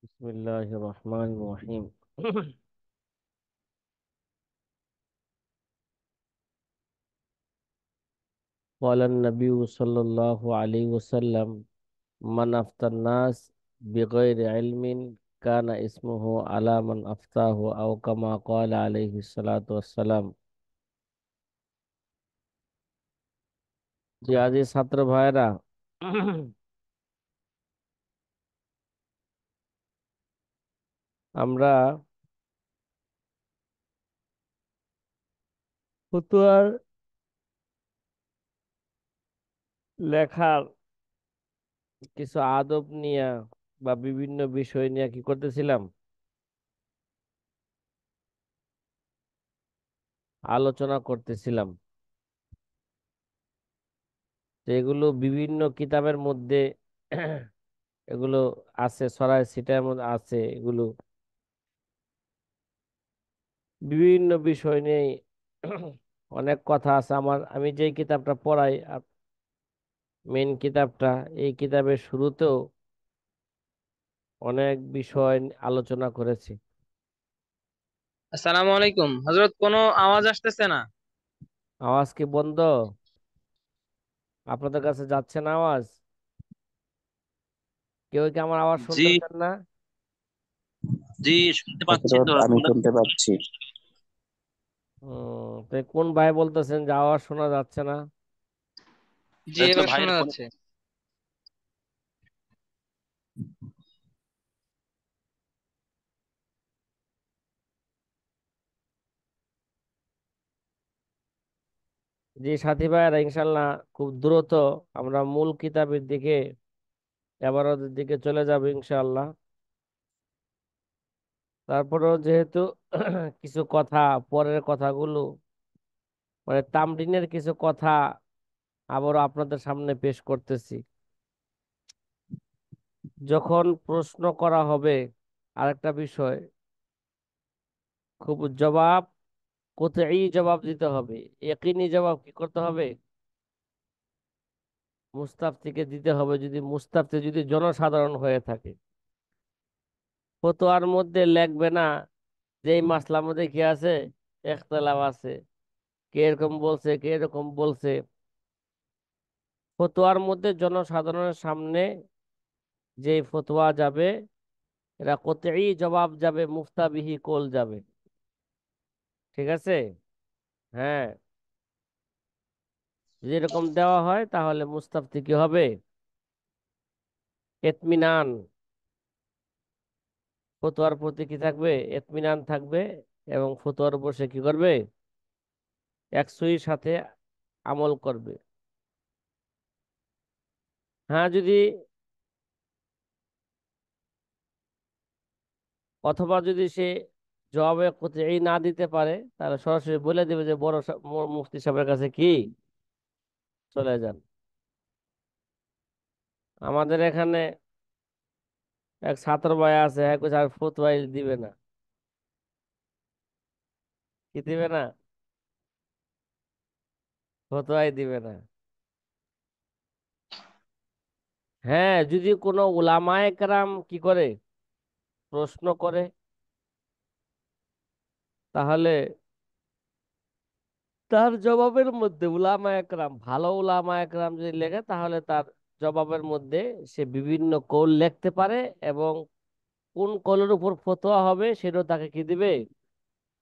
بسم الله الرحمن الرحيم. قال النبي صلى الله عليه وسلم: من أفتى الناس بغير علم كان اسمه على من أفتاه، أو كما قال عليه الصلاة والسلام. জি আজি ছাত্র ভাইরা, আমরা ফতুয়ার লেখার কিছু আদব নিয়ে বা বিভিন্ন বিষয় নিয়ে কি করতেছিলাম, আলোচনা করতেছিলাম। তো এগুলো বিভিন্ন কিতাবের মধ্যে এগুলো আছে, সরাই সিটার মধ্যে আছে এগুলো, বিভিন্ন বিষয় নিয়ে অনেক কথা আছে। আমি যে কিতাবটা পড়াই, মেন কিতাবটা, এই কিতাবের শুরুতেও অনেক বিষয় আলোচনা করেছি। আসসালামু আলাইকুম হজরত, কোনো আওয়াজ আসতেছে না। আওয়াজ কি বন্ধ? আপনাদের কাছে যাচ্ছে না আওয়াজ? কেউ কি আমার আওয়াজ জি, শুনতেছেন না? জি, শুনতে পাচ্ছি হযরত তো আমি আপনার। শুনতে পাচ্ছি। তো কোন ভাই বলতেছেন যে আওয়াজ শোনা যাচ্ছে না? জি, এটা তো এবার ভাইয়ের শোনা ফোনে। যাচ্ছে। জি সাথী ভাইয়েরা, ইনশাল্লাহ খুব দ্রুত আমরা মূল কিতাবের দিকে, এবারতের দিকে চলে যাব ইনশাআল্লাহ। তারপরেও যেহেতু কিছু কথা, পরের কথাগুলো মানে তামরিনের কিছু কথা আবারও আপনাদের সামনে পেশ করতেছি। যখন প্রশ্ন করা হবে, আরেকটা বিষয়, খুব জবাব কোথায় জবাব দিতে হবে, একই জবাব কি করতে হবে, মুস্তাফতিকে দিতে হবে। যদি মুস্তাফতি যদি জনসাধারণ হয়ে থাকে, ফতোয়ার মধ্যে লেখবে না যে এই মাসলার মধ্যে কি আছে, ইখতিলাফ আছে, কে এরকম বলছে, কে এরকম বলছে। ফতোয়ার মধ্যে জনসাধারণের সামনে যে ফতোয়া যাবে, এরা কোথায় জবাব যাবে, মুফতাবিহি কোল যাবে। ঠিক আছে? হ্যাঁ, যদি এরকম দেওয়া হয় তাহলে মুস্তাফতি কি হবে, এতমিনান, ফতোয়ার প্রতি কি থাকবে, এতমিনান থাকবে। এবং ফতোয়ার উপর সে কি করবে, একশোই সাথে আমল করবে। হ্যাঁ, যদি অথবা যদি সে জবাবে কোথায় না দিতে পারে, তাহলে সরাসরি বলে দেবে যে মুফতি সাহেবের কাছে কি চলে যান। আমাদের এখানে এক ছাত্র ভাই আছে, হ্যাঁ কইছে আর ফতোয়াই দিবে না। কি দিবে না? ফতোয়াই দিবে না। হ্যাঁ, যদি কোনো উলামায়ে কেরাম কি করে, প্রশ্ন করে, তাহলে তার জবাবের মধ্যে উলামায়ে কেরাম, ভালো উলামায়ে কেরাম যদি লেখে, তাহলে তার জবাবের মধ্যে সে বিভিন্ন কৌল লিখতে পারে, এবং কোন কৌলের উপর ফতোয়া হবে সেটাও তাকে কি দিবে,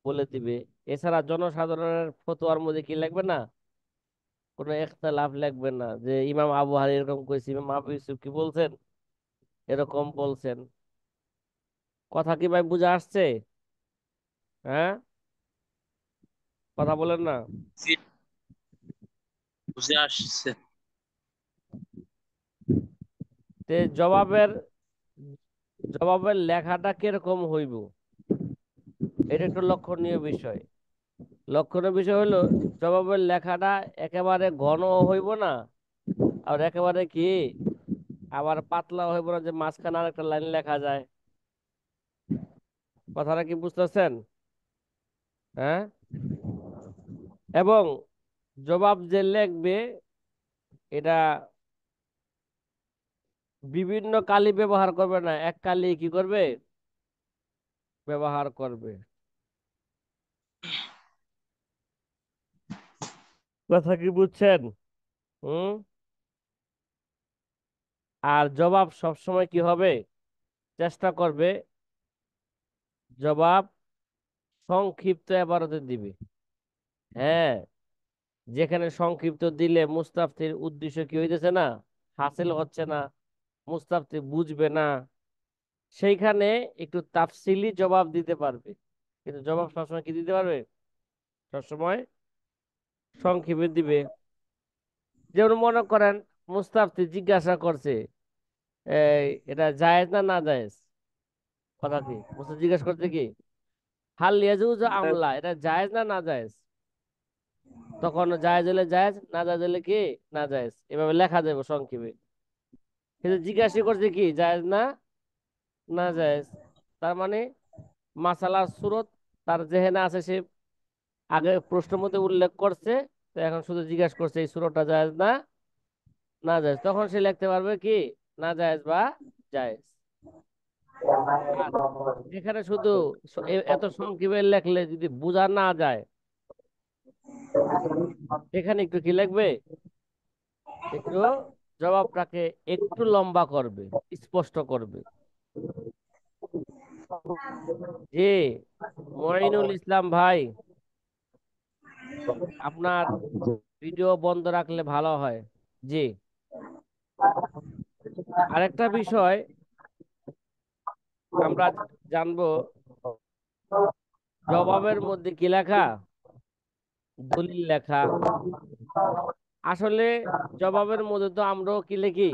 বলে দিবে। এছাড়া জনসাধারণের ফতোয়ার মধ্যে কি লিখবে না, কোনো ইখতিলাফ লিখবে না যে ইমাম আবু হানিফা এরকম কইছে, ইমাম আবু ইউসুফ কি বলছেন, এরকম বলছেন। কথা কি ভাই বুঝে আসছে? হ্যাঁ, কথা বলেন না। জি, বুঝে আসছে। তে জবাবের জবাবের লেখাটা কিরকম হইব, এটা একটু লক্ষণীয় বিষয়। লক্ষণীয় বিষয় হলো, জবাবের লেখাটা একেবারে ঘন হইব না, আর একেবারে কি আবার পাতলা হইব না যে মাঝখানে আর একটা লাইন লেখা যায়। কথাটা কি বুঝতেছেন? হ্যাঁ। এবং জবাব যে লিখবে, এটা বিভিন্ন কালি ব্যবহার করবে না, এক কালি কি করবে, ব্যবহার করবে। কথা কি বুঝছেন? হুম। আর জবাব সবসময় কি হবে, চেষ্টা করবে জবাব সংক্ষিপ্ত এবারতে দিবে। হ্যাঁ, যেখানে সংক্ষিপ্ত দিলে মুস্তাফির উদ্দেশ্য কি হইতেছে না, হাসিল হচ্ছে না, মুস্তাফি বুঝবে না, সেইখানে একটু তাফসিলি জবাব দিতে পারবে। কিন্তু জবাব সবসময় কি দিতে পারবে, সবসময় সংক্ষেপে দিবে। যেমন মনে করেন মুস্তাফি জিজ্ঞাসা করছে, এই এটা জায়েজ না না জায়েজ, কথা কি মুস্তাফি জিজ্ঞাসা করছে কি, হাল ইয়াজুজ আমলা, এটা জায়েজ না না জায়েজ, তখন জায়েজ হলে জায়েজ, না জায়েজ হলে কি না জায়েজ, এভাবে লেখা যাবে সংক্ষেপে। কিন্তু জিজ্ঞাসা করছে কি জায়েজ না না জায়েজ, তার মানে মাসালার সুরত তার জেহেনে আছে, সে আগে প্রশ্নের মধ্যে উল্লেখ করছে, তো এখন শুধু জিজ্ঞাসা করছে এই সুরতটা জায়েজ না না জায়েজ, তখন সে লিখতে পারবে কি না জায়েজ বা জায়েজ। আর যেখানে শুধু এত সংক্ষেপে লেখলে যদি বোঝা না যায়, সেখানে একটু কি লিখবে, একটু জবাবটাকে একটু লম্বা করবে, স্পষ্ট করবে। জি, মঈনুল ইসলাম ভাই, আপনার ভিডিও বন্ধ রাখলে ভালো হয়। জি, আরেকটা বিষয় আমরা জানবো, জবাবের মধ্যে কি লেখা, দলিল লেখা। আসলে জবাবের মধ্যে তো আমরাও কি লিখি,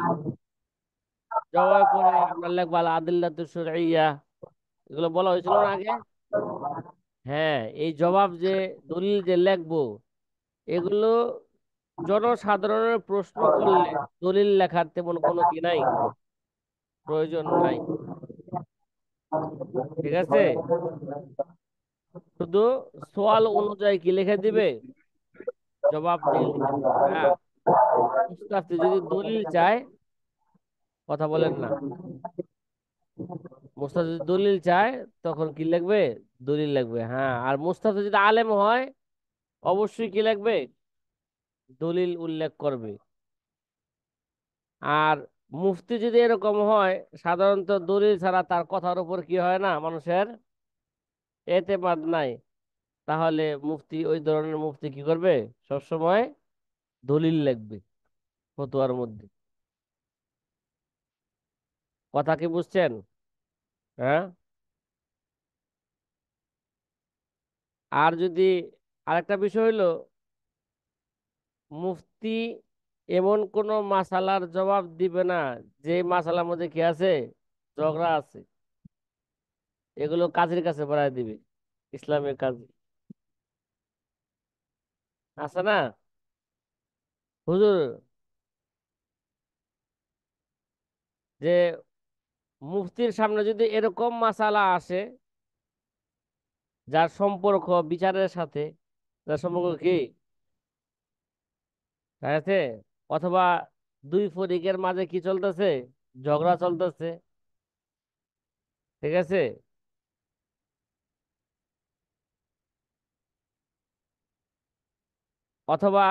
জবাবের পরে আমরা লিখবো আল আদিল্লাতু শুরঈয়া, এগুলো বলা হয়েছিল না আগে। হ্যাঁ, এই জবাব যে দলিল যে লিখবো, এগুলো জনসাধারণের প্রশ্ন করলে দলিল লেখার তেমন কোনো কি নাই, প্রয়োজন নাই। ঠিক আছে, শুধু সোয়াল অনুযায়ী কি লিখে দিবে, জবাব দিয়ে লিখে দিবে। হ্যাঁ, মুস্তাফি যদি দলিল চায়, কথা বলেন না, মুস্তাফি যদি দলিল চায় তখন কি লিখবে, দলিল লিখবে। হ্যাঁ, আর মুস্তাফি যদি আলেম হয় অবশ্যই কি লিখবে, দলিল উল্লেখ করবে। আর মুফতি যদি এরকম হয়, সাধারণত দলিল ছাড়া তার কথার উপর কি হয় না, মানুষের এতেমাদ নাই, তাহলে মুফতি, ওই ধরনের মুফতি কি করবে, সবসময় দলিল লিখবে ফতোয়ার মধ্যে। কথা কি বুঝছেন? হ্যাঁ। আর যদি আরেকটা বিষয় হইলো, মুফতি এমন কোন মাসালার জবাব দিবে না যে মাসালার মধ্যে কি আছে, ঝগড়া আছে, এগুলো কাজীর কাছে বাড়ায় দিবে, ইসলামের কাজী আছে না, হুজুর, যে মুফতির সামনে যদি এরকম মাসালা আসে যার সম্পর্ক বিচারের সাথে, যার সম্পর্ক কি ঠিক আছে, অথবা দুই ফরিকের মাঝে কি চলতেছে, ঝগড়া চলতেছে, ঠিক আছে, অথবা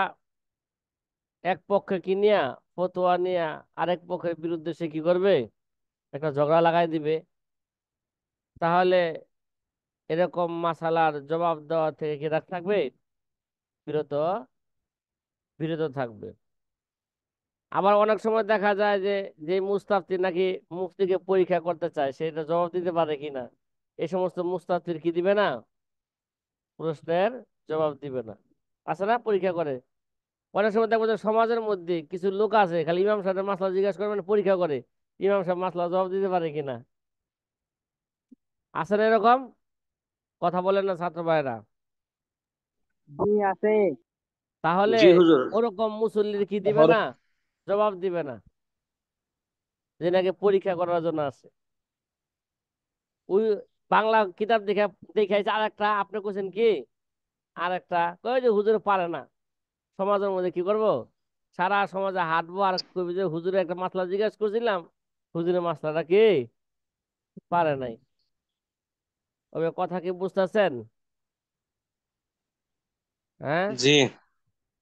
এক পক্ষে কি নিয়া ফতোয়া নিয়া আরেক পক্ষের বিরুদ্ধে সে কি করবে, একটা ঝগড়া লাগাই দিবে, তাহলে এরকম মাসালার জবাব দেওয়া থেকে কি থাকবে, বিরত বিরত থাকবে। আবার অনেক সময় দেখা যায় যে যে মুস্তাফতি নাকি মুফতিকে পরীক্ষা করতে চায়, সেটা জবাব দিতে পারে কিনা, এই সমস্ত মুস্তাফতির কি দিবে না, প্রশ্নের জবাব দিবে না, আছে না, পরীক্ষা করে। অনেক সময় দেখবো যে সমাজের মধ্যে কিছু লোক আছে খালি ইমাম সাহেবের মাসলা জিজ্ঞাসা করে, মানে পরীক্ষা করে ইমাম সাহেব মাসলা জবাব দিতে পারে কিনা, আছে না এরকম? কথা বলেন না ছাত্র ভাইরা। জি আছে। তাহলে জি হুজুর। ওরকম মুসল্লির কি দিবে হর না, জবাব দিবে না, যে নাকি পরীক্ষা করার জন্য আছে। ওই বাংলা কিতাব দেখে দেখাইছে আর একটা, আপনি কোছেন কি আর একটা, কই যে হুজুর পারে না, সমাজের মধ্যে কি করব, সারা সমাজে হাঁটবো আর কইবে যে হুজুরে একটা মাসলা জিজ্ঞাসা করছিলাম, হুজুরের মাসলাটা কি পারে নাই। তবে কথা কি বুঝতেছেন? হ্যাঁ। জি।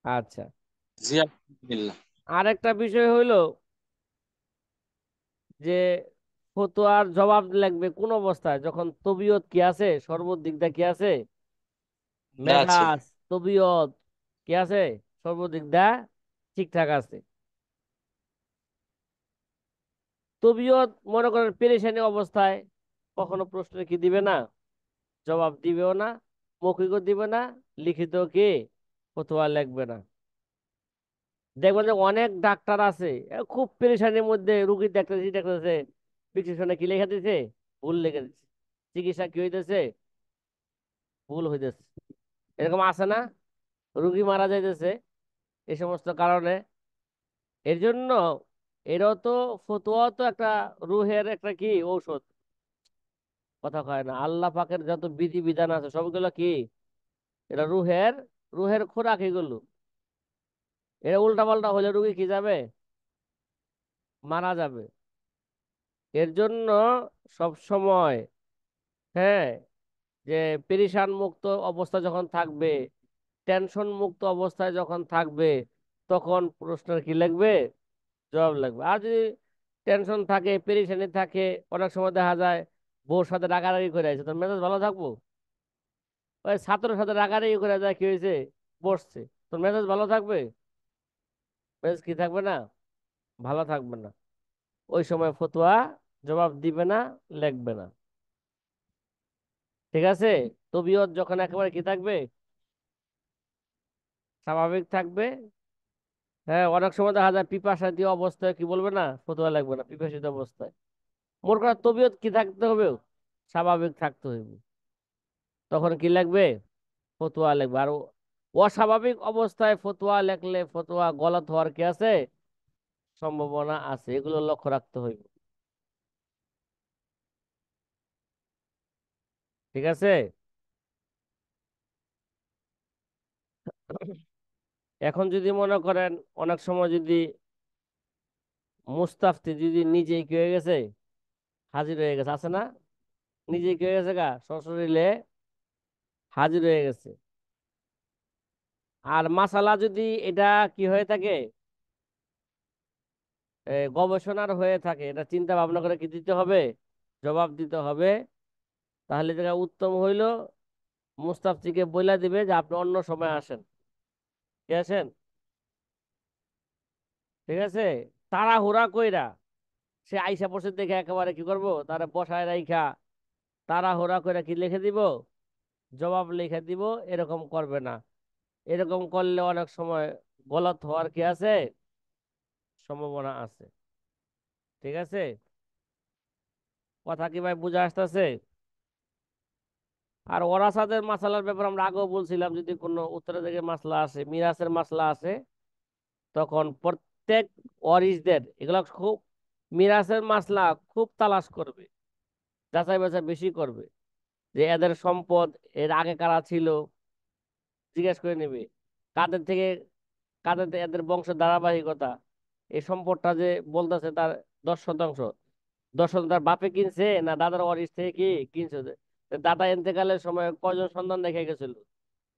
আচ্ছা। জি আলহামদুলিল্লাহ। আরেকটা বিষয় হইলো যে ফতোয়ার জবাব লাগবে কোন অবস্থায়, যখন তবিয়ত কি আছে, সর্বদিক দিয়ে কি আছে, দা আছে। মেজাজ, তবিয়ত কি আছে, সর্বদিক দিয়ে ঠিকঠাক আছে। তবিয়ত মনে করেন পেরেশানি অবস্থায় কখনো প্রশ্ন কি দিবে না, জবাব দিবেও না, মৌখিকও দিবে না, লিখিত কি ফতোয়া লিখবে না। দেখবেন যে অনেক ডাক্তার আছে খুব পেরেশানির মধ্যে রুগী দেখতেছে দেখতেছে, প্রেসক্রিপশনে কি লেখা দিছে, ভুল লিখে দিচ্ছে, চিকিৎসা কি হইতেছে, ভুল হইতেছে। এরকম আছে না? রুগী মারা যাইতেছে এই সমস্ত কারণে। এর জন্য এটাও তো, ফতোয়া তো একটা রুহের একটা কি ঔষধ। কথা কয় না, আল্লাহ পাকের যত বিধি বিধান আছে সবগুলো কি, এটা রুহের, রুহের খোরাক এগুলো। এটা উল্টা পাল্টা হলে রুগী কি যাবে, মারা যাবে। এর জন্য সব সময়, হ্যাঁ, যে পেরেশান মুক্ত অবস্থা যখন থাকবে, টেনশন মুক্ত অবস্থায় যখন থাকবে, তখন প্রশ্নের কি লাগবে, জবাব লাগবে। আর যদি টেনশন থাকে, পেরেশানি থাকে, অনেক সময় দেখা যায় বউর সাথে রাগারাগি করে আছে, তোর মেজাজ ভালো থাকবো? ওই ছাত্রের সাথে রাগারাগি করে যায়, কি হয়েছে, বসছে, তোর মেজাজ ভালো থাকবে? মেজাজ কি থাকবে না, ভালো থাকবে না। ওই সময় ফতোয়া জবাব দিবে না, লিখবে না। ঠিক আছে? তবিয়ত যখন একেবারে কি থাকবে, স্বাভাবিক থাকবে। হ্যাঁ, অনেক সময় দেখা যায় পিপাসা দিয়ে অবস্থায় কি বলবে না, ফতোয়া লাগবে না, পিপাসিত অবস্থায়। মোর কথা তবিয়ত কি থাকতে হবে, স্বাভাবিক থাকতে হবে, তখন কি লাগবে, ফতোয়া লাগবে। আর অস্বাভাবিক অবস্থায় ফতোয়া লেখলে ফতোয়া গলত হওয়ার কি আছে, সম্ভাবনা আছে, এগুলো লক্ষ্য রাখতে হইবে। ঠিক আছে? এখন যদি মনে করেন অনেক সময় যদি মুস্তাফতি যদি নিজেই কি হয়ে গেছে, হাজির হয়ে গেছে, আছে না, নিজেই কি হয়ে গেছে গা, সশরীরে হাজির হয়ে গেছে। আর মাসালা যদি এটা কি হয়ে থাকে, গবেষণার হয়ে থাকে, এটা চিন্তা ভাবনা করে কি দিতে হবে, জবাব দিতে হবে। তাহলে যেটা উত্তম হইল, মুস্তাফজিকে বইলা দিবে যে আপনি অন্য সময় আসেন, ঠিক আছেন? ঠিক আছে? তাড়াহুড়া কইরা সে আইসা পড়ছে দেখে একেবারে কি করব, তারা বসায় রাইখা তাড়াহুড়া কইরা কি লিখে দিব, জবাব লিখে দিব, এরকম করবে না। এরকম করলে অনেক সময় গলত হওয়ার কি আছে, সম্ভাবনা আছে। ঠিক আছে? কথা কি ভাই বুঝে আসতেছে? আর ওরাসাদের মাসালার ব্যাপারে আমরা আগেও বলছিলাম, যদি কোনো উত্তরের দিকে মাসলা আসে, মিরাসের মাসলা আসে, তখন প্রত্যেক ওয়ারিসদের এগুলো খুব, মিরাসের মাসলা খুব তালাশ করবে, যাচাই বাছাই বেশি করবে, যে এদের সম্পদ এর আগে কারা ছিল, জিজ্ঞেস করে নেবে কাদের থেকে, এদের বংশ ধারাবাহিকতা, এই সম্পদটা যে বলতেছে তার 10%, 10% তার বাপে কিনছে না দাদার ওয়ারিস থেকে কি কিনছে, দাদা এতেকালের সময় কয়জন সন্তান রেখে গেছিল,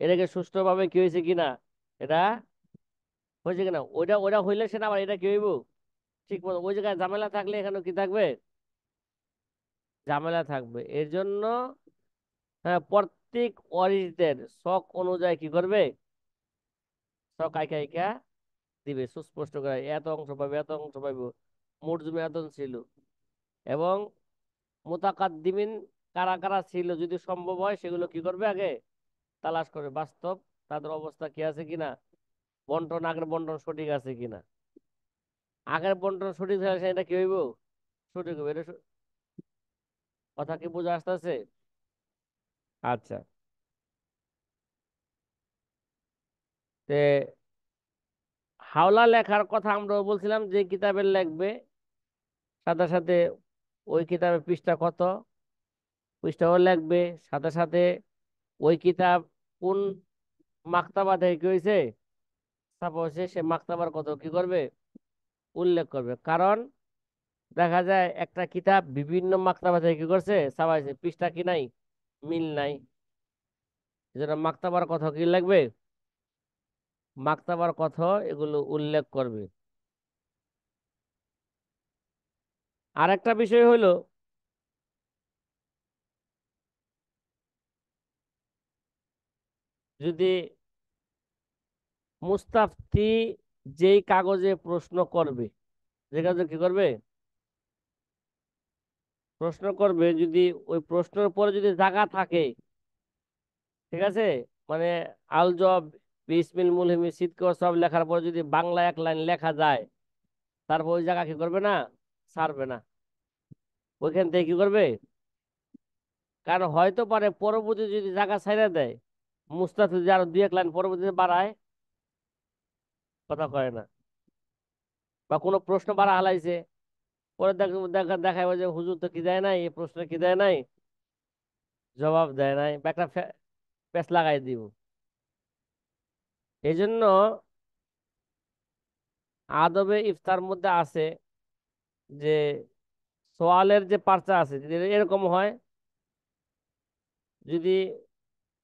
এটাকে সুষ্ঠুভাবে কি হয়েছে কিনা, এটা হয়েছে কিনা, ওইটা ওইটা হইলে সে না আবার এটা কি হইব, ঠিক মতো ওই জায়গায় ঝামেলা থাকলে এখানে কি থাকবে, ঝামেলা থাকবে। এর জন্য হ্যাঁ, প্রত্যেক ওয়ারিসদের শখ অনুযায়ী কি করবে, শখ আইকা আইকা দিবে, সুস্পষ্ট করে এত অংশ পাবে, এত অংশ পাবে, মোট জমি এত ছিল। এবং মুতাকাদ্দিমিন কারা কারা ছিল, যদি সম্ভব হয় সেগুলো কি করবে, আগে তালাশ করবে, বাস্তব তাদের অবস্থা কি আছে কিনা, বন্টন আগের বন্টন সঠিক আছে কিনা। আগের বন্টন সঠিক থাকলে সেটা কি হইব, সঠিক হবে। এটা কথা কি বোঝা আসতেছে? আচ্ছা। তে হাওলা লেখার কথা আমরা বলছিলাম, যে কিতাবের লিখবে সাথে সাথে ওই কিতাবের পৃষ্ঠা কত, পৃষ্ঠাও লিখবে, সাথে সাথে ওই কিতাব কোন মাক্তাবা থেকে কি হয়েছে, ছাপা হয়েছে, সে মাক্তাবার কত কি করবে, উল্লেখ করবে। কারণ দেখা যায় একটা কিতাব বিভিন্ন মাকতাবা থেকে কি করছে, ছাপাইছে, পৃষ্ঠা কি নাই, মিল নাই। এজন্য মাকতাবার কথা কি লাগবে, মাকতাবার কথা এগুলো উল্লেখ করবে। আর একটা বিষয় হলো, যদি মুস্তাফতি যেই কাগজে প্রশ্ন করবে, যে কাগজে কি করবে, প্রশ্ন করবে, যদি ওই প্রশ্নের পরে যদি জায়গা থাকে, ঠিক আছে, মানে আল জবাব বিসমিল মুলহিমি সিদক সব লেখার পর যদি বাংলা এক লাইন লেখা যায়, তারপর ওই জায়গা কি করবে না, ছাড়বে না, ওইখান থেকে কি করবে। কারণ হয়তো পারে পরবর্তী যদি জায়গা ছাইড়া দেয়, মুস্তাফিজ যদি আরো দুই এক লাইন পরবর্তীতে বাড়ায়, কথা কয় না, বা কোনো প্রশ্ন বাড়া হালাইছে, পরে দেখাবে যে হুজুর তো কি দেয় নাই, এই প্রশ্ন কি দেয় নাই, জবাব দেয় নাই, বা একটা পেঁচ লাগাই দিব। এই জন্য আদবে ইফতার মধ্যে আছে যে সোয়ালের যে পার্চা আছে, যদি এরকম হয়, যদি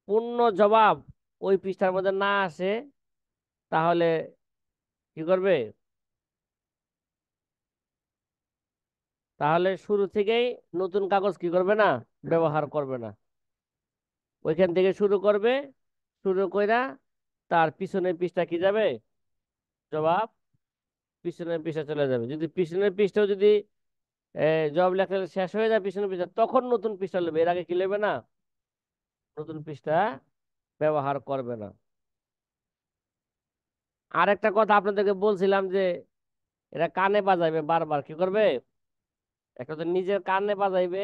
পূর্ণ জবাব ওই পৃষ্ঠার মধ্যে না আসে, তাহলে কি করবে, তাহলে শুরু থেকেই নতুন কাগজ কি করবে না, ব্যবহার করবে না, ওইখান থেকে শুরু করবে, শুরু কইরা তার পিছনের পৃষ্ঠা কি যাবে, জবাব পিছনের পৃষ্ঠা চলে যাবে। যদি পিছনের পৃষ্ঠাও যদি জবাব লেখা শেষ হয়ে যায় পিছনের পৃষ্ঠা, তখন নতুন পৃষ্ঠা নেবে, এর আগে কি নেবে না, নতুন পৃষ্ঠা ব্যবহার করবে না। আর একটা কথা আপনাদেরকে বলছিলাম যে এরা কানে বাজাইবে, বারবার কি করবে, একটা তো নিজের কানে বাজাইবে,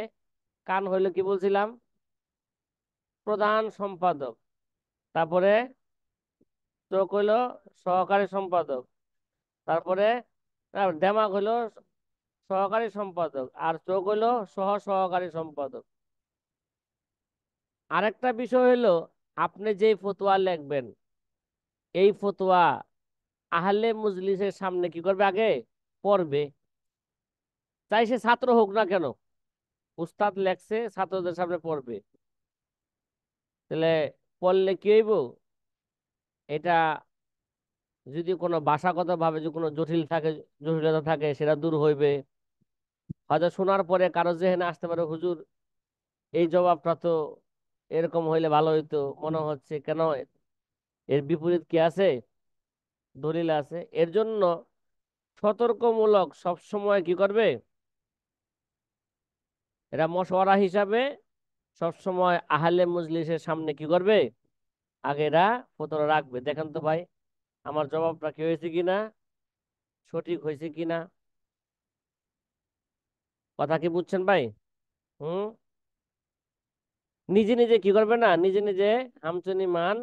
কান হইলো কি বলছিলাম, প্রধান সম্পাদক, তারপরে চোখ হইলো সহকারী সম্পাদক, তারপরে দেমাগ হইলো সহকারী সম্পাদক, আর চোখ হইলো সহ সহকারী সম্পাদক। আরেকটা বিষয় হইলো, আপনি যেই ফতোয়া লিখবেন, এই ফতোয়া আহলে মজলিসের সামনে কি করবে, আগে পড়বে, চাই সে ছাত্র হোক না কেন, উস্তাদ লেখছে ছাত্রদের সামনে পড়বে, তাহলে পড়লে কি হইব, এটা যদি কোনো ভাষাগত ভাবে যদি কোনো জটিল থাকে, জটিলতা থাকে, সেটা দূর হইবে। হয়তো শোনার পরে কারো জেহেনে আসতে পারে, হুজুর এই জবাবটা তো এরকম হইলে ভালো হইতো, মনে হচ্ছে কেন, এর বিপরীত কি আছে, দলিল আছে। এর জন্য সতর্কমূলক সব সময় কি করবে, এরা মশওয়ারা হিসাবে সব সময় আহলে মজলিসের সামনে কি করবে, আগে এরা ফতোয়া রাখবে, দেখেন তো ভাই আমার জবাবটা কি হয়েছে কিনা, সঠিক হয়েছে কিনা। কথা কি বুঝছেন ভাই? হুম। নিজে নিজে কি করবে না, নিজে নিজে হামচুনি মান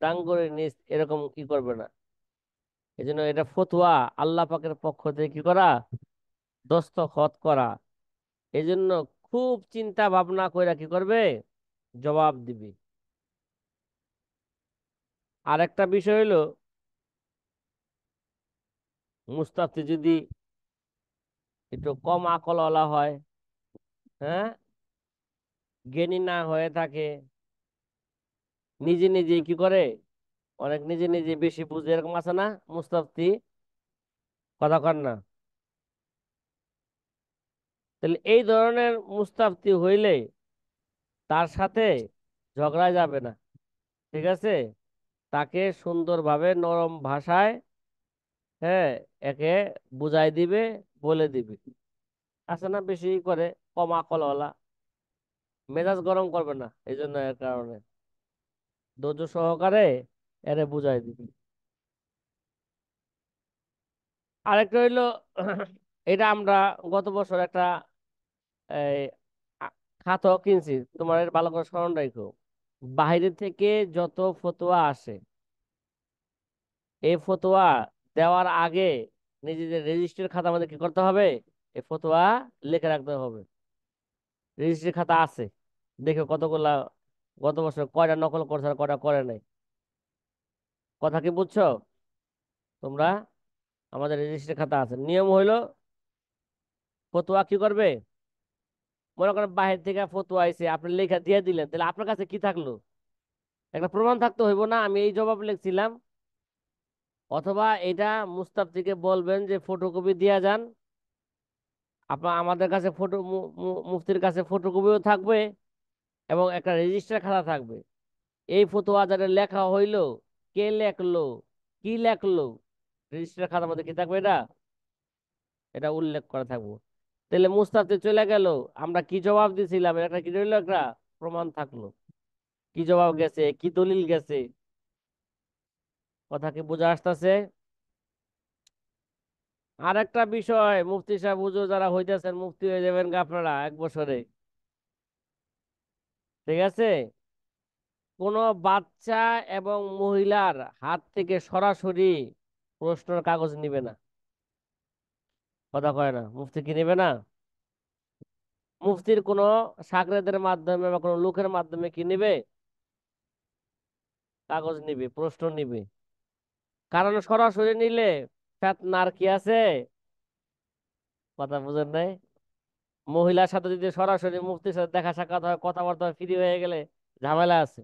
ডাঙ্গরের নিচ এরকম কি করবে না। এই জন্য এটা ফতোয়া আল্লাহ পাকের পক্ষ থেকে কি করা, দস্তখত করা। এই জন্য খুব চিন্তা ভাবনা কইরা কি করবে, জবাব দিবে। আর একটা বিষয় হলো, মুস্তাফি যদি একটু কম আকলওয়ালা হয়, হ্যাঁ, জ্ঞানী না হয়ে থাকে, নিজে নিজে কি করে, অনেক নিজে নিজে বেশি বুঝে, এরকম আছে না মুস্তাফি, কথা কন না, তাহলে এই ধরনের মুস্তাফতি হইলে তার সাথে ঝগড়া যাবে না, ঠিক আছে, তাকে সুন্দরভাবে নরম ভাষায়, হ্যাঁ, একে বুঝাই দিবে, বলে দিবে। আছে না বেশি করে, কম আকলওয়ালা, মেজাজ গরম করবে না, এই জন্য এর কারণে ধৈর্য সহকারে এরে বুঝাই দিবে। আরেকটা হইলো এটা আমরা গত বছর একটা এই খাতা কিনছি, তোমার এটা ভালো করে স্মরণ রাখো, বাইরে থেকে যত ফতোয়া আসে, এই ফতোয়া দেওয়ার আগে নিজেদের রেজিস্ট্রির খাতা আমাদের কি করতে হবে, এই ফতোয়া লিখে রাখতে হবে। রেজিস্ট্রি খাতা আছে, দেখো কতগুলা গত বছর কয়টা নকল করছে আর কয়টা করে নাই। কথা কি বুঝছো তোমরা? আমাদের রেজিস্ট্রি খাতা আছে, নিয়ম হইলো ফতোয়া কি করবে? মনে করেন বাহির থেকে ফতোয়া আইছে, আপনি লেখা দিয়ে দিলেন, তাহলে আপনার কাছে কি থাকলো? একটা প্রমাণ থাকতে হইব না, আমি এই জবাব লিখছিলাম। অথবা এটা মুস্তাফিজকে বলবেন যে ফটোকপি দিয়া যান। আপনার আমাদের কাছে মুফতির কাছে ফটোকপিও থাকবে এবং একটা রেজিস্টার খাতা থাকবে। এই ফতোয়া যারা লেখা হইলো, কে লেখলো, কি লেখলো, রেজিস্টার খাতার মধ্যে কি থাকবে? এটা এটা উল্লেখ করা থাকবো। তাহলে মুস্তাফিজ চলে গেল, আমরা কি জবাব দিছিলাম একটা কি রইলো, একটা প্রমাণ থাকলো। কি জবাব গেছে, কি দলিল গেছে। কথা কি বোঝা আসতেছে? আর একটা বিষয়, মুফতি সাহেব হুজুর যারা হইতেছেন, মুফতি হয়ে যাবেন গা আপনারা 1 বছরে, ঠিক আছে? কোন বাচ্চা এবং মহিলার হাত থেকে সরাসরি প্রশ্নের কাগজ নিবে না। কথা কয় না, মুফতি কি নিবে না? মুফতির কোনো সাকরেদের মাধ্যমে বা কোনো লোকের মাধ্যমে কি নিবে? কাগজ নিবে, প্রশ্ন নিবে। কারণ সরাসরি নিলে ফেতনার কি আছে? কথা বুঝেন নাই? মহিলার সাথে যদি সরাসরি মুফতির সাথে দেখা সাক্ষাৎ হয়, কথাবার্তা হয়, ফ্রি হয়ে গেলে ঝামেলা আছে।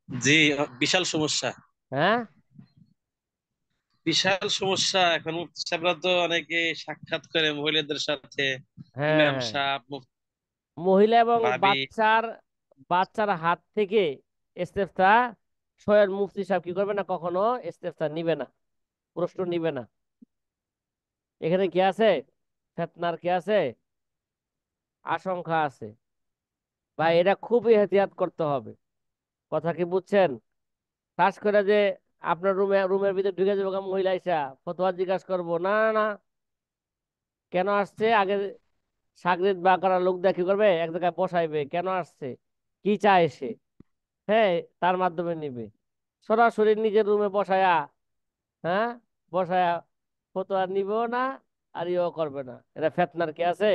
জি, বিশাল সমস্যা। হ্যাঁ, বিশাল সমস্যা। এখন মুফতি সাহেবরা তো অনেকে সাক্ষাৎ করে মহিলাদের সাথে, হ্যাঁ, ইমাম হ্যাঁ। সাহেব, মহিলা এবং ভাবি। বাচ্চার বাচ্চার হাত থেকে ইস্তেফতা স্বয়ং মুফতি সাহেব কি করবে না, কখনো ইস্তেফতা নিবে না, প্রশ্ন নিবে না। এখানে কি আছে? ফেতনার কি আছে? আশঙ্কা আছে। ভাই এটা খুবই এহতিয়াত করতে হবে। কথা কি বুঝছেন? খাস করে যে আপনার রুমের ভিতরে ঢুকে যাবো গা মহিলা আইসা, ফতোয়া জিজ্ঞাসা করবো, না না না, কেন আসছে আগে সাগরিদ বা করা লোক দিয়ে কি করবে, এক জায়গায় বসাইবে, কেন আসছে, কি চায় সে, হ্যাঁ, তার মাধ্যমে নিবে। সরাসরি নিজের রুমে বসায়া, হ্যাঁ, বসায়া ফতোয়া নিব না, আর ইয়েও করবে না। এটা ফেতনার কি আছে?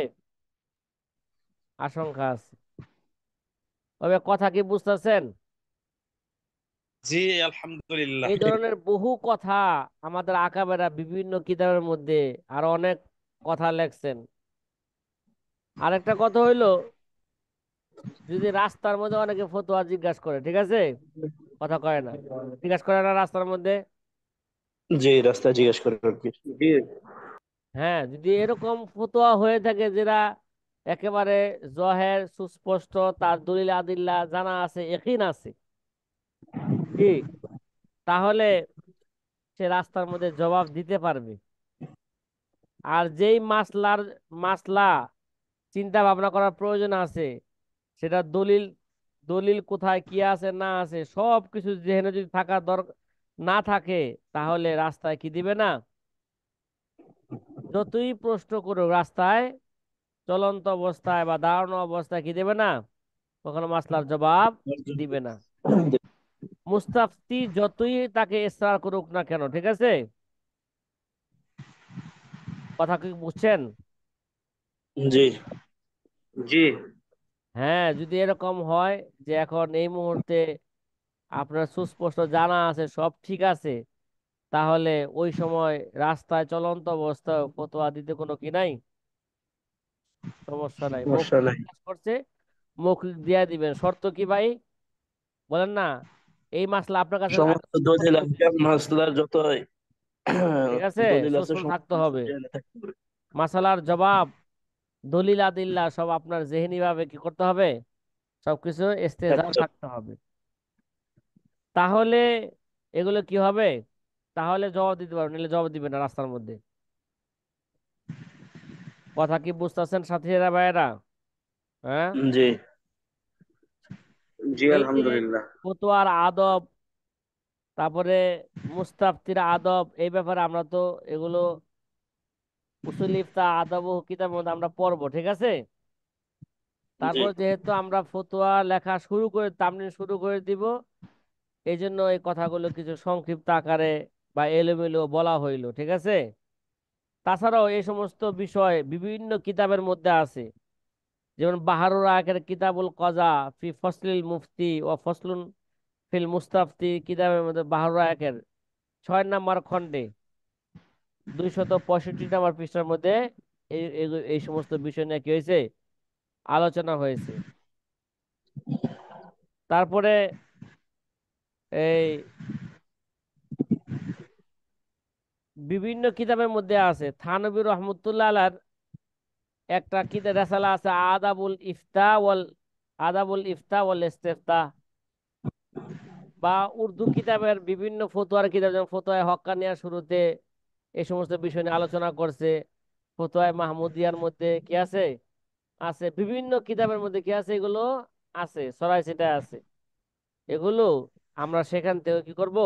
আশঙ্কা আছে। তবে কথা কি বুঝতেছেন? জি, আলহামদুলিল্লাহ। এই ধরনের বহু কথা আমাদের আকাবেরা বিভিন্ন কিতাবের মধ্যে আরো অনেক কথা লেখছেন। আরেকটা কথা হইলো, যদি রাস্তার মধ্যে অনেকে ফতোয়া জিজ্ঞাসা করে, ঠিক আছে, কথা কয় না, জিজ্ঞাসা করে না রাস্তার মধ্যে। জি, রাস্তা জিজ্ঞেস করে আর কি। জি, হ্যাঁ, যদি এরকম ফতোয়া হয়ে থাকে যেটা একেবারে জহের সুস্পষ্ট, তার দলিল আদিল্লা জানা আছে, ইয়াকিন আছে, কি, তাহলে সে রাস্তার মধ্যে জবাব দিতে পারবে। আর যেই মাসলা চিন্তা ভাবনা করার প্রয়োজন আছে, সেটা দলিল দলিল কোথায় কি আছে না আছে সব কিছু যেখানে যদি থাকার দরকার না থাকে, তাহলে রাস্তায় কি দিবে না? যতই প্রশ্ন করুক রাস্তায়, চলন্ত অবস্থায় বা দাঁড়ানো অবস্থায় কি দেবে না? কখনো মাসলার জবাব দিবে না। মুস্তাফতি যতই তাকে ইসরার করুক না কেন, ঠিক আছে? কথা কি বুঝছেন? জি, জি। হ্যাঁ, যদি এরকম হয় যে এখন এই মুহূর্তে আপনার সুস্পষ্ট জানা আছে, সব ঠিক আছে, তাহলে ওই সময় রাস্তায় চলন্ত অবস্থায় ফতোয়া দিতে কোনো কি নাই, সমস্যা নাই। সমস্যা মৌখিক নাই। জিজ্ঞাসা করছে, মৌখিক দিয়া দিবেন। শর্ত কি ভাই? বলেন না, এই মাসলা আপনার কাছে আগে সমস্ত সুস্পষ্ট দলিল ছিল, আহকাম মাসলার যত ঠিক আছে, দলিল আছে সুস্পষ্ট সমস্ত থাকতে কিছু হবে। জেনে থাকতে হবে। মাসালার জবাব, দলিল আদিল্লা সব আপনার জেহেনি ভাবে কি করতে হবে, সবকিছু ইস্তেজার থাকতে হবে। থাকতে হবে। তাহলে এগুলো কি হবে? তাহলে জবাব দিতে পারবেন, নিলে জবাব দিবেন না রাস্তার মধ্যে। কথা কি বুঝতেছেন সাথীরা ভাইয়েরা? হ্যাঁ, জি, জি, এই যে আলহামদুলিল্লাহ। ফতোয়ার আদব, তারপরে মুস্তাফতির আদব, এই ব্যাপারে আমরা তো এগুলো উসুল ইফতা আদব ও কিতাবের মধ্যে আমরা পড়বো, ঠিক আছে? জি, তারপর যেহেতু আমরা ফতোয়া লেখা শুরু করে, তামলিন শুরু করে দিব, এই জন্য এই কথাগুলো কিছু সংক্ষিপ্ত আকারে বা এলোমেলো বলা হইলো, ঠিক আছে? তাছাড়াও এই সমস্ত বিষয় বিভিন্ন কিতাবের মধ্যে আছে। যেমন বাহারুর আকের কিতাবুল কজা ফি ফসলিল মুফতি ও ফসলুন ফিল মুস্তাফতি কিতাবের মধ্যে বাহারুর আকের 6 নম্বর খণ্ডে 265 নম্বর পৃষ্ঠার মধ্যে এই সমস্ত বিষয় নিয়ে কি হয়েছে, আলোচনা হয়েছে। তারপরে এই বিভিন্ন কিতাবের মধ্যে আছে, থানবী রহমতুল্লাহ আলার একটা কিতাব রেসালা আছে, আদাবুল ইফতা ওয়াল ইস্তিফতা, বা উর্দু কিতাবের বিভিন্ন ফতোয়ার কিতাব, যেমন ফতোয়া হক্কানিয়া শুরুতে এই সমস্ত বিষয় নিয়ে আলোচনা করছে। ফতোয়া মাহমুদিয়ার মধ্যে কি আছে, আছে বিভিন্ন কিতাবের মধ্যে কি আছে, এগুলো আছে, ছড়াই ছিটায় আছে। এগুলো আমরা সেখান থেকে কি করব,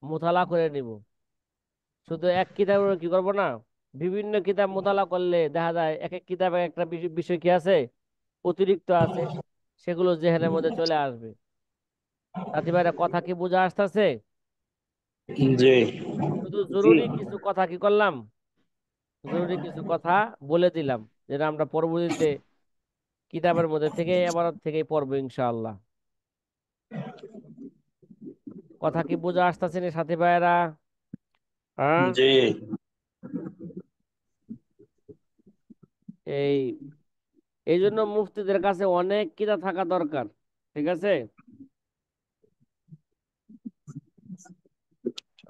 মোতালা করে নিব। শুধু এক কিতাবের কি করব না, বিভিন্ন কিতাব মোতালা করলে দেখা যায় এক এক কিতাবে একটা বিষয় কি আছে, অতিরিক্ত আছে, সেগুলো জেহেনের মধ্যে চলে আসবে। সাথী ভাইরা, কথা কি বোঝা আসতেছে? জি। শুধু জি। জরুরি কিছু কথা কি করলাম, জরুরি কিছু কথা বলে দিলাম, যেটা আমরা পরবর্তীতে কিতাবের মধ্যে থেকে এবারত থেকে পড়বো ইনশাআল্লাহ। কথা কি বোঝা আসতেছে না সাথী ভাইয়েরা? হ্যাঁ। জি। এই এই জন্য মুফতিদের কাছে অনেক কিতাব থাকা দরকার, ঠিক আছে।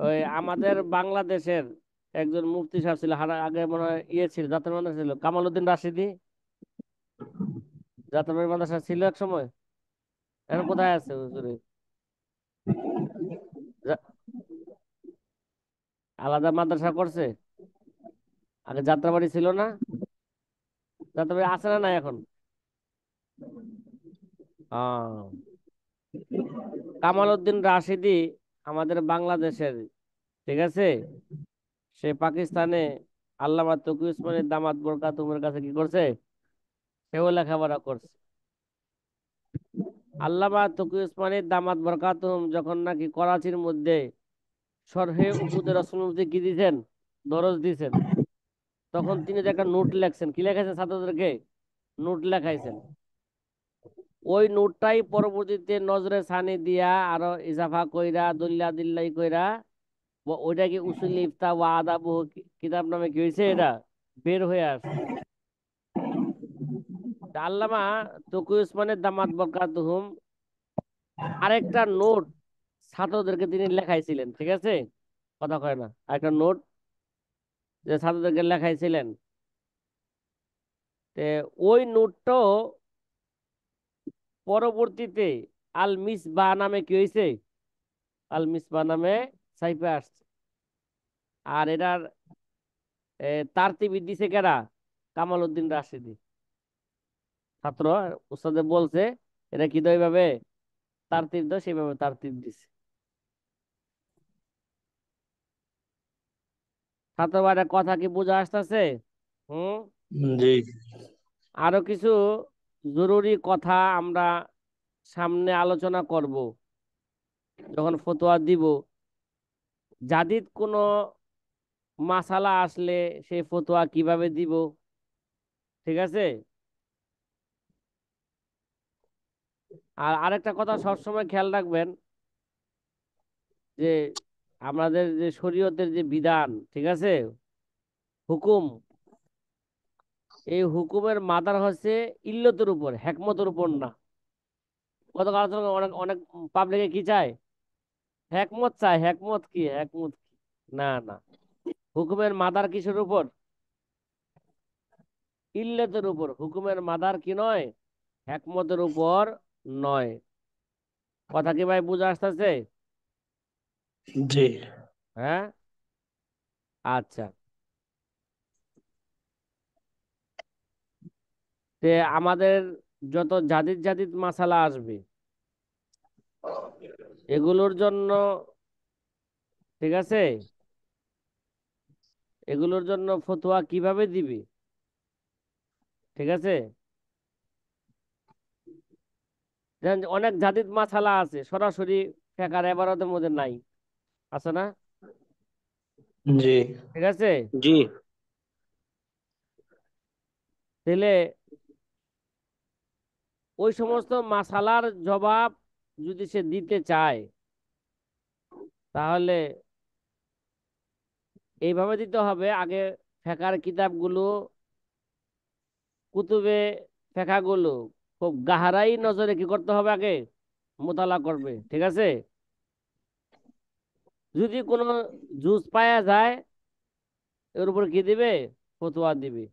ওই আমাদের বাংলাদেশের একজন মুফতি সাহেব ছিল, আগে মনে হয় ইয়ে ছিল, জাতীয় মাদ্রাসা ছিল, কামালউদ্দিন রাশিদি, জাতীয় মাদ্রাসা ছিল এক সময়। এখন কোথায় আছে হুজুরে? যা- আলাদা মাদ্রাসা করছে, আগে যাত্রাবাড়ি ছিল না? যাত্রাবাড়ি আছে না নাই এখন? আহ কামালউদ্দিন রাশিদি আমাদের বাংলাদেশের, ঠিক আছে। সে পাকিস্তানে আল্লামা তকি উসমানের দামাত বরকাতুমের কাছে কি করছে, সেও লেখাপড়া করছে। আল্লামা তকি উসমানের দামাত বরকাতুম যখন নাকি করাচির মধ্যে শরহে উকুদে রসুল মুফতি কি দিয়েছেন, দরজ দিয়েছেন, তখন তিনি যে একটা নোট লেখছেন, কি লেখাইছেন ছাত্রদেরকে, নোট লেখাইছেন। ওই নোটটাই পরবর্তীতে নজরে সানি দিয়া আরো ইজাফা কইরা দল্লা দিল্লাই কইরা ওইটা কি উসুল ইফতা ওয়া আদাবু কিতাব নামে কি হয়েছে, এটা বের হয়ে আসছে। তা আল্লামা তকি উসমানের দামাত বরকাতুহুম আরেকটা নোট ছাত্রদেরকে তিনি লেখাইছিলেন, ঠিক আছে। কথা কয় না, আরেকটা নোট যে ছাত্রদেরকে লেখাইছিলেন, তে ওই নোটটাও পরবর্তীতে আল মিসবাহ নামে কি হয়েছে, আল মিসবাহ নামে ছাইপে আসছে। আর এটার তারতিব দিছে কেডা, কামাল উদ্দিন রাশিদি। ছাত্র উস্তাদে বলছে এটা কি তো এইভাবে তারতিব দাও, সেইভাবে তারতিব দিছে। ছাত্র ভাইরা, কথা কি বোঝা আসতেছে? হুম। জি। আরো কিছু জরুরি কথা আমরা সামনে আলোচনা করব যখন ফতোয়া দিব। জাদিদ কোনো মাসালা আসলে সেই ফতোয়া কিভাবে দিব, ঠিক আছে। আর আরেকটা কথা সবসময় খেয়াল রাখবেন, যে আমাদের যে শরীয়তের যে বিধান, ঠিক আছে, হুকুম, এই হুকুমের মাদার হচ্ছে ইল্লতের উপর, হেকমতের উপর না। গত আলোচনা অনেক অনেক পাবলিকে কি চায়, হেকমত চায়। হেকমত কি, হেকমত কি, না না, হুকুমের মাদার কিসের উপর, ইল্লতের উপর। হুকুমের মাদার কি নয়, হেকমতের উপর নয়। কথা কি ভাই বুঝে আসতেছে? জি। হ্যাঁ। আচ্ছা। তে আমাদের যত জাদিদ জাদিদ মাসালা আসবে এগুলোর জন্য, ঠিক আছে, এগুলোর জন্য ফতোয়া কিভাবে দিবি, ঠিক আছে। যেমন অনেক জাদিদ মাসালা আছে সরাসরি ফেকার এবারতের মধ্যে নাই, আছে না? জি। ঠিক আছে। জি। তাহলে ওই সমস্ত মাসালার জবাব যদি সে দিতে চায়, তাহলে এইভাবে দিতে হবে। আগে ফেকার কিতাবগুলো, কুতুবে ফেকাগুলো খুব গাহারাই নজরে কি করতে হবে, আগে মোতালা করবে, ঠিক আছে। যদি কোনো জুজ পাওয়া যায়, এর উপর কি দিবে, ফতোয়া দিবে।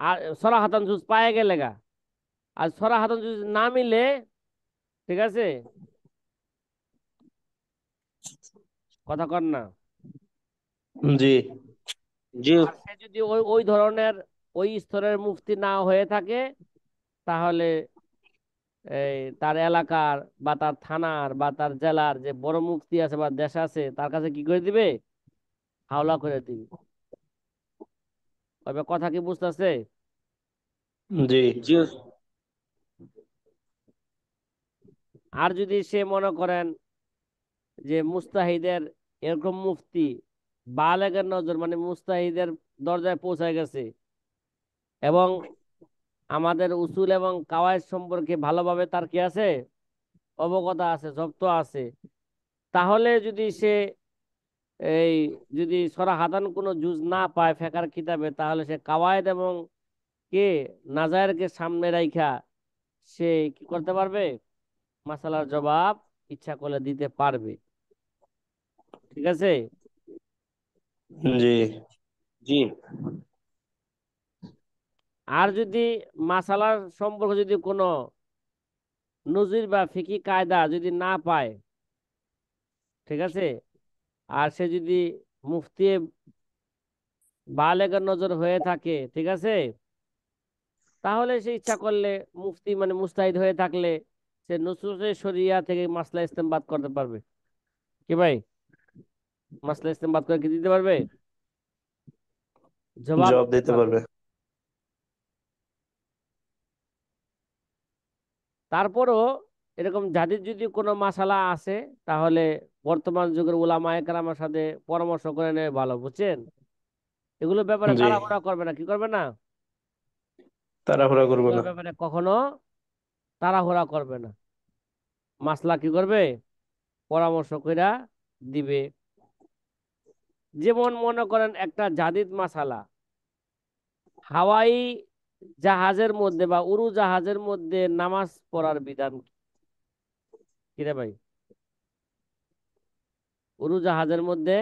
আর সরাহাতান জুজ পাওয়া গেলে গা, আর সরাহাতান জুজ না মিলে, ঠিক আছে, কথা কর না। জি জি আর সে যদি ওই ওই ধরনের ওই স্তরের মুফতি না হয়ে থাকে, তাহলে এই তার এলাকার বা তার থানার বা তার জেলার যে বড় মুফতি আছে বা দেশ আছে, তার কাছে কি করে দিবে, হাওলা করে দিবে। তবে কথা কি বুঝতেছে? জি জি আর যদি সে মনে করেন যে মুস্তাহিদের এরকম মুফতি বালেগের নজর, মানে মুস্তাহিদের দরজায় পৌঁছায় গেছে এবং আমাদের উসুল এবং কাওয়ায়েদ সম্পর্কে ভালোভাবে তার কি আছে, অবগত আছে, জব্দ আছে, তাহলে যদি সে এই যদি সরাহাদান কোনো জুজ না পায় ফেকার কিতাবে, তাহলে সে কাওয়ায়েদ এবং কে নাজায়েরকে সামনে রাইখা সে কি করতে পারবে, মাসালার জবাব ইচ্ছা করলে দিতে পারবে, ঠিক আছে। জি জি আর যদি মাসালার সম্পর্কে যদি কোনো নজির বা ফিকি কায়দা যদি না পায়, ঠিক আছে, আর সে যদি মুফতি বালেগের নজর হয়ে থাকে, ঠিক আছে, তাহলে সে ইচ্ছা করলে মুফতি মানে মুস্তাহিদ হয়ে থাকলে সে নুসুসে শরিয়া থেকে মাসলা ইস্তেমবাদ করতে পারবে। কি ভাই, মাসলা ইস্তেমবাদ করে কি দিতে পারবে, জবাব জবাব দিতে দিতে পারবে। পারবে। তারপরও এরকম যাদের যদি কোনো মাসালা আছে, তাহলে বর্তমান যুগের উলামায়ে কেরামের সাথে পরামর্শ করে নেওয়া ভালো, বুঝছেন। এগুলোর ব্যাপারে জি, তাড়াহুড়া করবে না, কি করবে না, তাড়াহুড়া করবো এগুলোর না। ব্যাপারে কখনো তাড়াহুড়া করবে না। মাসলা কি করবে, পরামর্শ কইরা দিবে। যেমন মনে করেন একটা জাদিদ মাসালা, হাওয়াই জাহাজের মধ্যে বা উড়ো জাহাজের মধ্যে নামাজ পড়ার বিধান কি? কিরে ভাই, উড়ো জাহাজের মধ্যে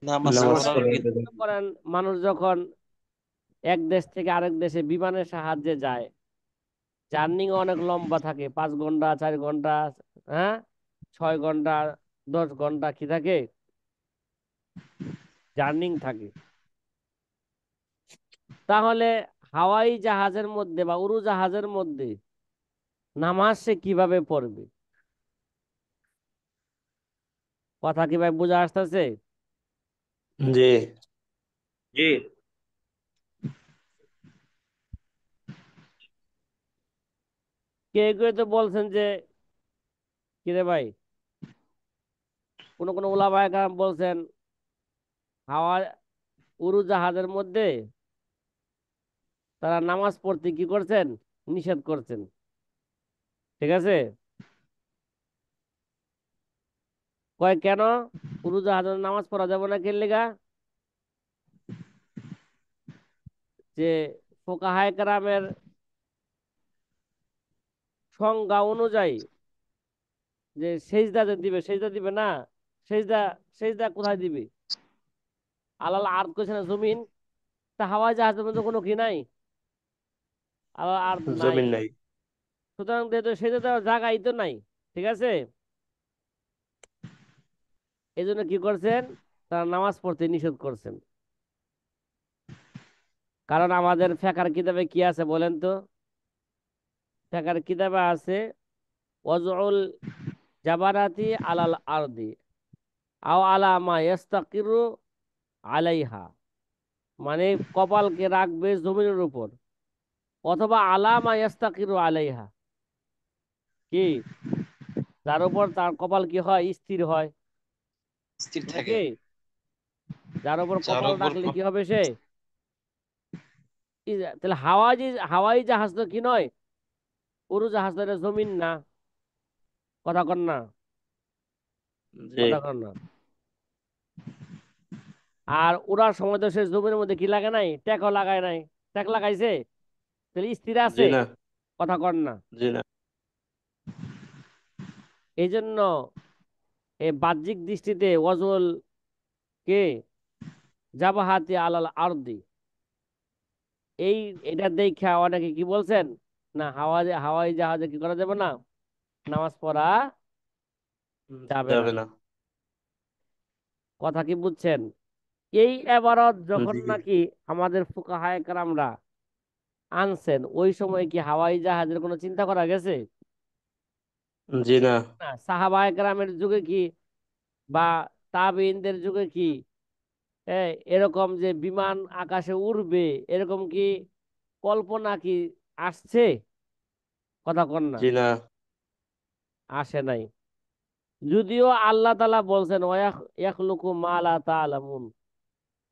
নামাজ নামাজ পড়ার পড়ার বিধান। বিধান। মনে করেন মানুষ যখন এক দেশ থেকে আরেক দেশে বিমানের সাহায্যে যায়, জার্নি অনেক লম্বা থাকে, 5 ঘন্টা 4 ঘন্টা, হ্যাঁ, 6 ঘন্টা 10 ঘন্টা কি থাকে, জার্নিং থাকে। তাহলে হাওয়াই জাহাজের মধ্যে বা উড়োজাহাজের মধ্যে নামাজ সে কিভাবে পড়বে, কথা কি ভাই বোঝা আসতেছে? জি জি কে কেউ তো বলছেন যে, কিরে ভাই, কোন কোন ওলামায়ে কেরাম বলছেন হাওয়া উড়োজাহাজের মধ্যে তারা নামাজ পড়তে কি করছেন, নিষেধ করছেন, ঠিক আছে। কয় কেন উড়োজাহাজে নামাজ পড়া যাবে না, কেন লেগা, যে ফুকাহায়ে কেরামের সংজ্ঞা অনুযায়ী যে সেজদা যে দিবে, সেজদা দিবে না, সেজদা সেজদা কোথায় দিবে, আলাল আরদ কইছে না, জমিন। তা হাওয়াই জাহাজের মধ্যে কোনো কি নাই, আলাল আরদ নাই, জমিন নাই। সুতরাং যেহেতু সেজদা দেওয়ার জায়গাই তো নাই, ঠিক আছে, এই জন্য কি করছেন, তারা নামাজ পড়তে নিষেধ করছেন। কারণ আমাদের ফেকার কিতাবে কি আছে বলেন তো, ফেকার কিতাবে আছে ওয়াজউল জাবারাতি আলাল আরদি আও আলা মা ইয়াস্তাকিরু আলাইহা, মানে কপালকে রাখবে জমিনের উপর, অথবা আলা মা ইয়াস্তাকিরু আলাইহা, কি, যার উপর তার কপাল কি হয়, স্থির হয়, স্থির থাকে। নাকি যার উপর যার কপাল উপর রাখলে কি হবে সে, তাহলে হাওয়াই জাহাজ তো কি নয়, উড়োজাহাজ তো, এটা জমিন না, কথা কন না, জি কথা কন না। আর ওড়ার সময় তো সে জমির মধ্যে কি লাগে নাই, ট্যাকও লাগায় নাই, ট্যাক লাগাইছে, তাহলে স্থির জি আছে, না। কথা কর না। জি না। এই জন্য এই বাহ্যিক দৃষ্টিতে ওয়াজল কে জাবাহাতি আলাল আরদি, এই এটা দেখা অনেকে কি বলছেন, না হাওয়াই জাহাজে কি করা যাবে না, নামাজ পড়া যাবে না। যাবে না। কথা কি বুঝছেন? এই এবারত যখন জি। নাকি আমাদের ফুকাহায়ে কেরামরা আনছেন, ওই সময় কি হাওয়াই জাহাজের কোনো চিন্তা করা গেছে? জি না। না। সাহাবায়ে কেরামের যুগে কি বা তাবেঈনদের যুগে কি এরকম যে বিমান আকাশে উড়বে, এরকম কি কল্পনা কি আসছে? কথা কন না। জি না। আসে নাই। যদিও আল্লাহ তাআলা বলছেন ইয়াখলুকু মা লা তা'লামুন,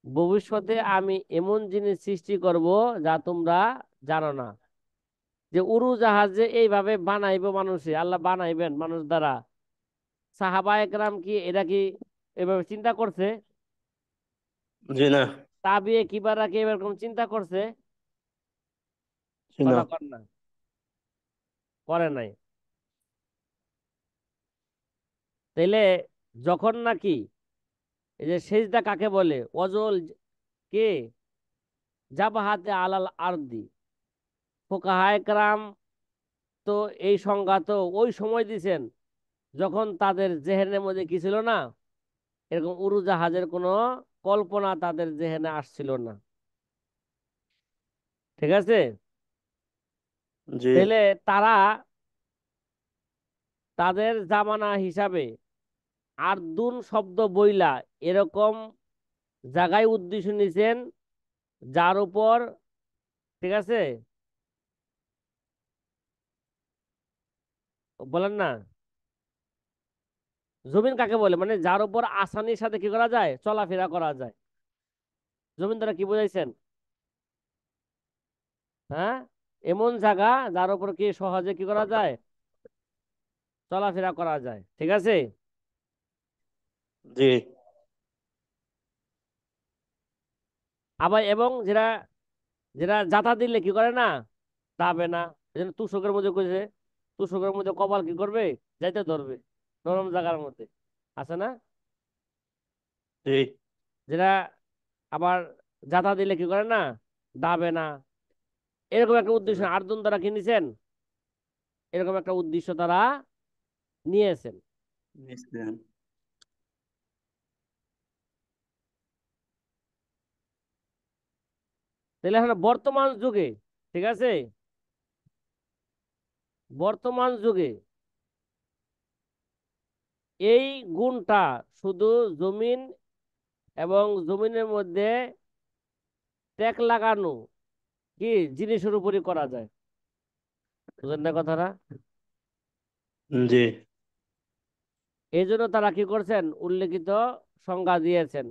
ভবিষ্যতে আমি এমন জিনিস সৃষ্টি করব যা তোমরা জানো না। যে উড়ো জাহাজ যে এইভাবে বানাইবো, মানুষে আল্লাহ বানাইবেন মানুষ দ্বারা, সাহাবায়ে কেরাম কি এটা কি এভাবে চিন্তা করছে? জি না। তাবিয়ে কিবারা কি এরকম চিন্তা করছে? জি না। কথা কন না। করে নাই। তাইলে যখন নাকি এই যে সেজদা কাকে বলে, অজল কে জাবাহাতে আলাল আরদি, ফুকাহায়ে কেরাম তো এই সংজ্ঞা তো ওই সময় দিছেন যখন তাদের জেহেনের মধ্যে কি ছিল না, এরকম উড়োজাহাজের কোনো কল্পনা তাদের জেহেনে আসছিল না। ঠিক আছে? জি। তাহলে তারা তাদের জামানা হিসাবে আরদুন শব্দ বইলা এরকম জায়গায় উদ্দেশ্য নিছেন যার উপর, ঠিক আছে, বলেন না, জমিন কাকে বলে, মানে যার উপর আসানির সাথে কি করা যায়, চলাফেরা করা যায়। জমিন দ্বারা কি বোঝাইছেন? হ্যাঁ, এমন জায়গা যার উপর কি সহজে কি করা যায়, চলাফেরা করা যায়। ঠিক আছে? জি। আবার এবং যেটা যেটা যাতা দিলে কি করে না, যাবে না। এই জন্য তুষকের মধ্যে কইছে, তুষকের মধ্যে কপাল কি করবে, যাইতে ধরবে, নরম জায়গার মধ্যে আছে না, জি। যেটা আবার যাতা দিলে কি করে না, দাবে না। এরকম একটা উদ্দেশ্য আর্জুন তারা কি নিছেন, এরকম একটা উদ্দেশ্য তারা নিয়েছেন। নিশ্চয়। তাহলে এখন বর্তমান যুগে, ঠিক আছে, বর্তমান যুগে এই গুণটা শুধু জমিন এবং জমিনের মধ্যে ট্যাক লাগানো কি জিনিসের উপরই করা যায়। বুঝলেন না কথাটা? জি। এই জন্য তারা কি করছেন, উল্লেখিত সংজ্ঞা দিয়েছেন।